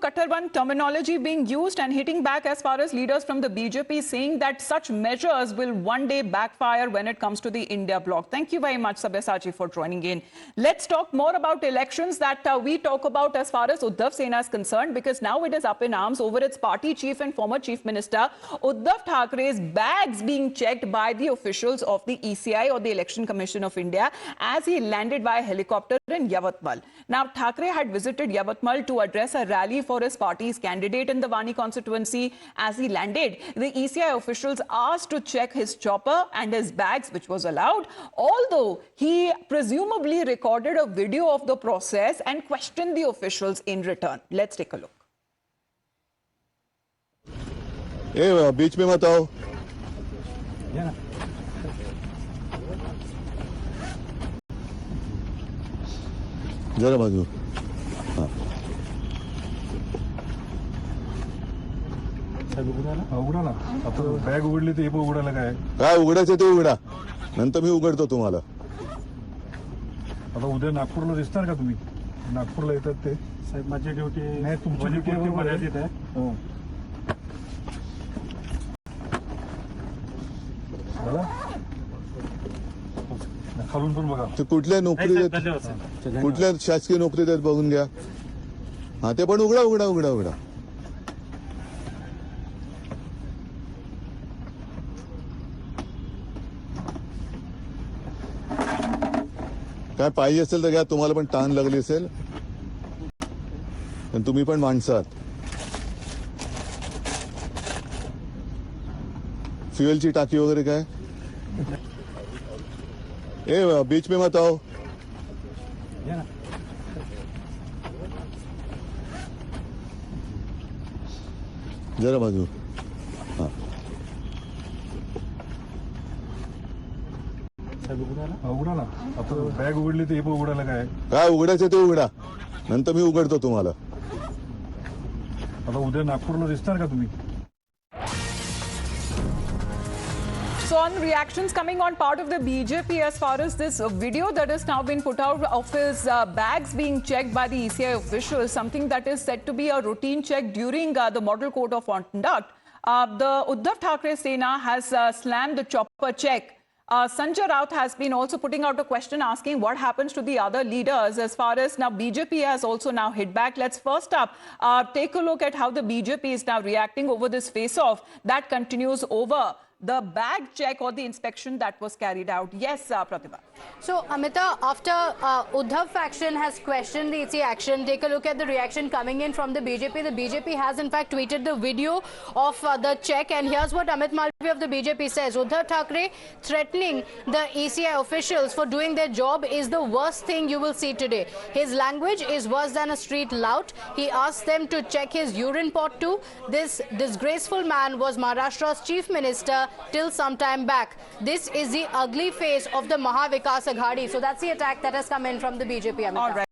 Kattarban terminology being used and hitting back as far as leaders from the BJP saying that such measures will one day backfire when it comes to the India bloc. Thank you very much, Sabyasachi, for joining in. Let's talk more about elections that we talk about as far as Uddhav Sena is concerned, because now it is up in arms over its party chief and former chief minister Uddhav Thackeray's bags being checked by the officials of the ECI or the Election Commission of India as he landed by helicopter in Yavatmal. Now, Thackeray had visited Yavatmal to address a rally for his party's candidate in the Vani constituency. As he landed, the ECI officials asked to check his chopper and his bags, which was allowed, although he presumably recorded a video of the process and questioned the officials in return. Let's take a look. Hey, बीच में मत आओ. जरा बाजू. उघडा ना. आता bag उघडली तर हे पण उघडायला काय उघडायचं ते उघडा, नंतर मी उघडतो तुम्हाला. आता उद्या नागपूरला दिसणार का तुम्ही? नागपूरला येतात ते साहेब. माझी ड्युटी नाही, तुमची ड्युटी मर्यादित आहे. हो, खालून पण बघा. ते कुठल्या नोकरी देत, कुठल्या शासकीय नोकरी देत बघून घ्या. हा, ते पण उघडा उघडा उघडा उघडा. काय पाहिजे असेल तर घ्या. तुम्हाला पण ताण लागली असेल, पण तुम्ही पण माणसात. फ्युएलची टाकी वगैरे काय. ए, बीच में मत आओ. जरा बाजू. हा, उघडा ना. आता बॅग उघडली तर हे पण उघडायला काय उघडायचं ते उघडा, नंतर मी उघडतो तुम्हाला. आता उद्या नागपूरला दिसणार का तुम्ही? So on reactions coming on part of the BJP as far as this video that has now been put out of his bags being checked by the ECI officials, something that is said to be a routine check during the model code of conduct. The Uddhav Thackeray Sena has slammed the chopper check. Sanjay Raut has been also putting out a question asking what happens to the other leaders as far as now BJP has also now hit back. Let's first up take a look at how the BJP is now reacting over this face-off that continues over the bag check or the inspection that was carried out. Yes, Pratibha. So, Amita, after Uddhav faction has questioned the EC action, take a look at the reaction coming in from the BJP. The BJP has in fact tweeted the video of the check, and here's what Amit Malviya of the BJP says. Uddhav Thackeray threatening the ECI officials for doing their job is the worst thing you will see today. His language is worse than a street lout. He asked them to check his urine pot too. This disgraceful man was Maharashtra's chief minister till some time back. This is the ugly face of the Mahavikas Aghadi. So that's the attack that has come in from the BJP, Amita. All right.